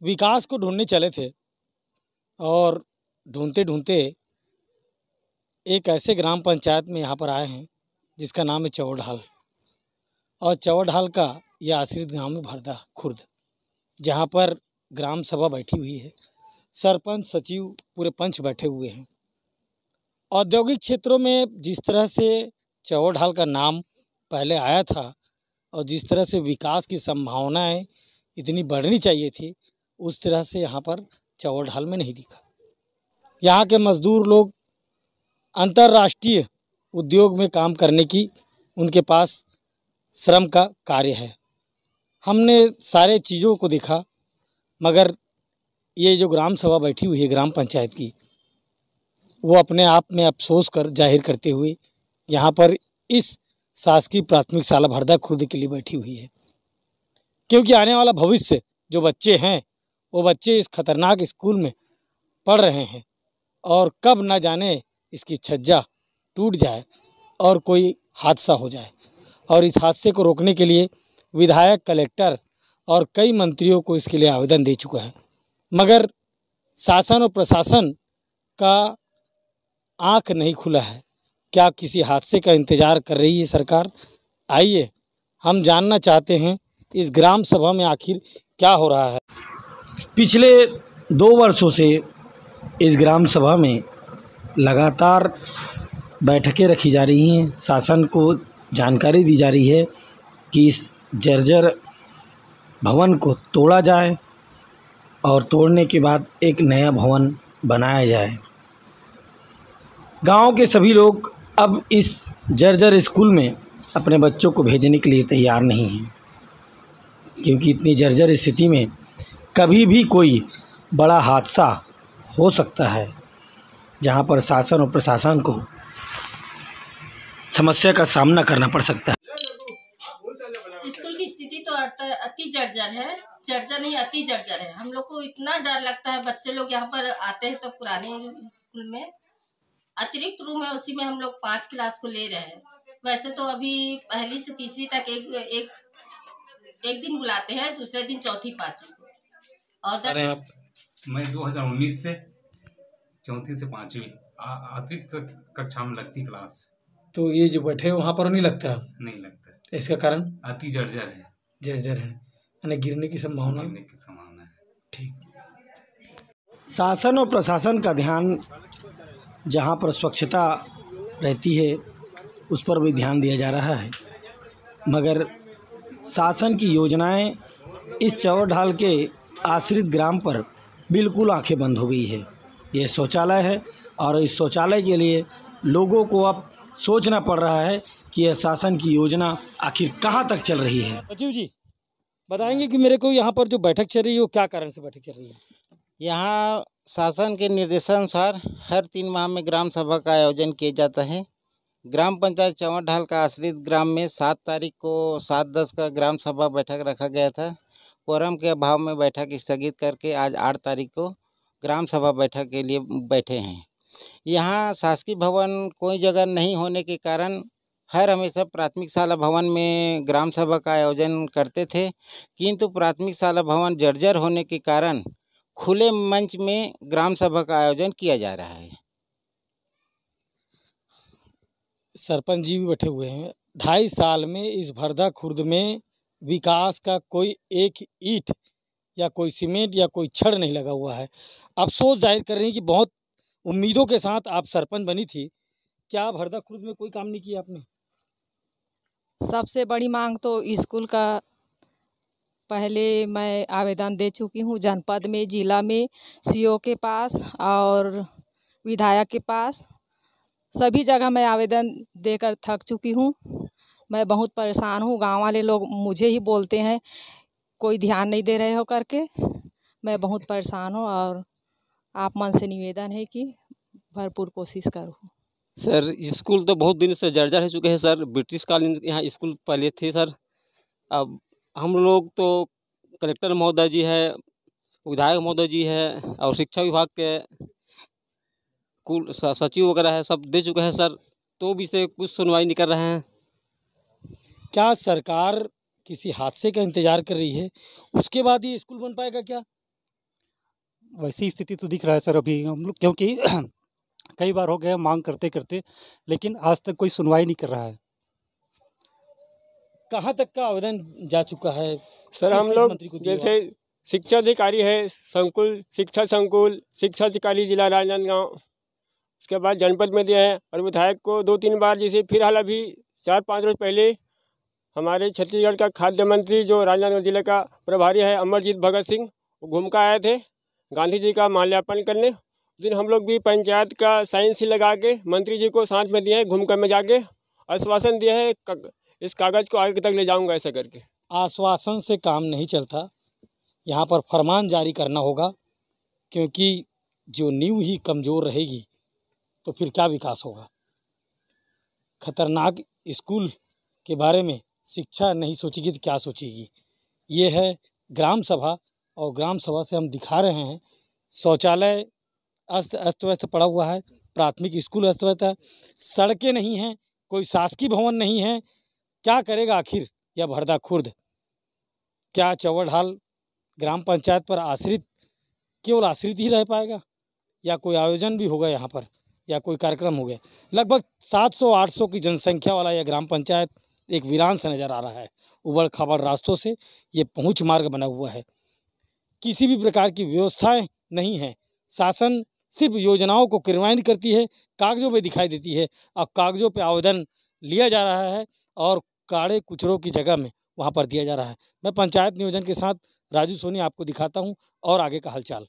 विकास को ढूंढने चले थे और ढूंढते ढूंढते एक ऐसे ग्राम पंचायत में यहाँ पर आए हैं जिसका नाम है चौड़ढाल। और चौड़ढाल का यह आश्रित ग्राम है भरदा खुर्द, जहाँ पर ग्राम सभा बैठी हुई है। सरपंच, सचिव, पूरे पंच बैठे हुए हैं। औद्योगिक क्षेत्रों में जिस तरह से चौड़ढाल का नाम पहले आया था और जिस तरह से विकास की संभावनाएं इतनी बढ़नी चाहिए थी, उस तरह से यहाँ पर चौड़ढाल में नहीं दिखा। यहाँ के मजदूर लोग अंतर्राष्ट्रीय उद्योग में काम करने की उनके पास श्रम का कार्य है। हमने सारे चीज़ों को देखा, मगर ये जो ग्राम सभा बैठी हुई है ग्राम पंचायत की, वो अपने आप में अफसोस कर जाहिर करते हुए यहाँ पर इस शासकीय प्राथमिक शाला भरदा खुर्द के लिए बैठी हुई है। क्योंकि आने वाला भविष्य जो बच्चे हैं वो बच्चे इस खतरनाक स्कूल में पढ़ रहे हैं और कब ना जाने इसकी छज्जा टूट जाए और कोई हादसा हो जाए। और इस हादसे को रोकने के लिए विधायक, कलेक्टर और कई मंत्रियों को इसके लिए आवेदन दे चुका है, मगर शासन और प्रशासन का आंख नहीं खुला है। क्या किसी हादसे का इंतज़ार कर रही है सरकार? आइए हम जानना चाहते हैं इस ग्राम सभा में आखिर क्या हो रहा है। पिछले 2 वर्षों से इस ग्राम सभा में लगातार बैठकें रखी जा रही हैं। शासन को जानकारी दी जा रही है कि इस जर्जर भवन को तोड़ा जाए और तोड़ने के बाद एक नया भवन बनाया जाए। गांव के सभी लोग अब इस जर्जर स्कूल में अपने बच्चों को भेजने के लिए तैयार नहीं हैं, क्योंकि इतनी जर्जर स्थिति में कभी भी कोई बड़ा हादसा हो सकता है, जहां पर शासन और प्रशासन को समस्या का सामना करना पड़ सकता है। स्कूल की स्थिति तो अति जर्जर है, जर्जर नहीं अति जर्जर है। हम लोग को इतना डर लगता है, बच्चे लोग यहाँ पर आते हैं तो पुराने स्कूल में अतिरिक्त रूम है, उसी में हम लोग 5 क्लास को ले रहे हैं। वैसे तो अभी 1ली से 3री तक एक दिन बुलाते हैं, दूसरे दिन 4थी 5वीं को। और मैं 2019 से 4थी से 5वीं अतिरिक्त कक्षा में लगती क्लास। तो ये जो बैठे वहाँ पर नहीं लगता? नहीं लगता। इसका कारण अति जर्जर है। जर्जर है, यानी गिरने की संभावना है। ठीक। शासन और प्रशासन का ध्यान जहाँ पर स्वच्छता रहती है उस पर भी ध्यान दिया जा रहा है, मगर शासन की योजनाएं इस चौड़ढाल के आश्रित ग्राम पर बिल्कुल आंखें बंद हो गई है। ये शौचालय है और इस शौचालय के लिए लोगों को अब सोचना पड़ रहा है कि यह शासन की योजना आखिर कहाँ तक चल रही है। सचिव जी बताएंगे कि मेरे को यहाँ पर जो बैठक चल रही है वो क्या कारण से बैठक चल रही है? यहाँ शासन के निर्देशानुसार हर 3 माह में ग्राम सभा का आयोजन किया जाता है। ग्राम पंचायत चौड़ढाल का आश्रित ग्राम में 7 तारीख को 7:10 का ग्राम सभा बैठक रखा गया था। कोरम के अभाव में बैठक स्थगित करके आज 8 तारीख को ग्राम सभा बैठक के लिए बैठे हैं। यहाँ शासकीय भवन कोई जगह नहीं होने के कारण हर हमेशा प्राथमिक शाला भवन में ग्राम सभा का आयोजन करते थे, किंतु प्राथमिक शाला भवन जर्जर होने के कारण खुले मंच में ग्राम सभा का आयोजन किया जा रहा है। सरपंच जी भी बैठे हुए हैं। 2.5 साल में इस भरदा खुर्द में विकास का कोई एक ईंट या कोई सीमेंट या कोई छड़ नहीं लगा हुआ है। अफसोस जाहिर कर रही हैं कि बहुत उम्मीदों के साथ आप सरपंच बनी थी, क्या भरदा खुर्द में कोई काम नहीं किया आपने? सबसे बड़ी मांग तो स्कूल का पहले मैं आवेदन दे चुकी हूँ, जनपद में, जिला में, सीओ के पास और विधायक के पास, सभी जगह मैं आवेदन देकर थक चुकी हूँ। मैं बहुत परेशान हूँ। गांव वाले लोग मुझे ही बोलते हैं कोई ध्यान नहीं दे रहे हो करके। मैं बहुत परेशान हूँ और आप मन से निवेदन है कि भरपूर कोशिश करो। सर स्कूल तो बहुत दिन से जर्जर हो चुके हैं सर। ब्रिटिश कालीन यहाँ स्कूल पहले थे सर। अब हम लोग तो कलेक्टर महोदय जी है, विधायक महोदय जी है और शिक्षा विभाग के कुल सचिव वगैरह है, सब दे चुके हैं सर, तो भी से कुछ सुनवाई नहीं कर रहे हैं। क्या सरकार किसी हादसे का इंतजार कर रही है, उसके बाद ये स्कूल बन पाएगा क्या? वैसी स्थिति तो दिख रहा है सर अभी हम लोग, क्योंकि कई बार हो गया मांग करते करते, लेकिन आज तक कोई सुनवाई नहीं कर रहा है। कहाँ तक का आवेदन जा चुका है सर? हम किस लोग मंत्री को दिया? जैसे शिक्षा अधिकारी है, संकुल शिक्षा अधिकारी जिला राजनांदगांव, उसके बाद जनपद में दिए हैं, और विधायक को 2-3 बार, जैसे फिलहाल अभी 4-5 रोज पहले हमारे छत्तीसगढ़ का खाद्य मंत्री जो राजनांदगांव जिले का प्रभारी है अमरजीत भगत सिंह, वो घूम कर आए थे गांधी जी का माल्यार्पण करने। उस दिन हम लोग भी पंचायत का साइन सी लगा के मंत्री जी को साथ में दिए हैं, घूम कर में जाके आश्वासन दिया है इस कागज़ को आगे तक ले जाऊंगा ऐसा करके। आश्वासन से काम नहीं चलता, यहाँ पर फरमान जारी करना होगा, क्योंकि जो नींव ही कमज़ोर रहेगी तो फिर क्या विकास होगा। खतरनाक स्कूल के बारे में शिक्षा नहीं सोचेगी तो क्या सोचेगी। ये है ग्राम सभा, और ग्राम सभा से हम दिखा रहे हैं शौचालय अस्त व्यस्त पड़ा हुआ है, प्राथमिक स्कूल अस्त व्यस्त है, सड़कें नहीं हैं, कोई शासकीय भवन नहीं है। क्या करेगा आखिर यह भरदा खुर्द? क्या चौड़ ढाल ग्राम पंचायत पर आश्रित केवल आश्रित ही रह पाएगा, या कोई आयोजन भी होगा यहाँ पर, या कोई कार्यक्रम हो गया? लगभग 700-800 की जनसंख्या वाला यह ग्राम पंचायत एक वीरान सा नज़र आ रहा है। उबड़ खाबड़ रास्तों से ये पहुँच मार्ग बना हुआ है, किसी भी प्रकार की व्यवस्थाएं नहीं है। शासन सिर्फ योजनाओं को क्रियान्वित करती है, कागज़ों पे दिखाई देती है, और कागज़ों पे आवेदन लिया जा रहा है और काड़े कुचरों की जगह में वहाँ पर दिया जा रहा है। मैं पंचायत नियोजन के साथ राजू सोनी आपको दिखाता हूँ और आगे का हालचाल।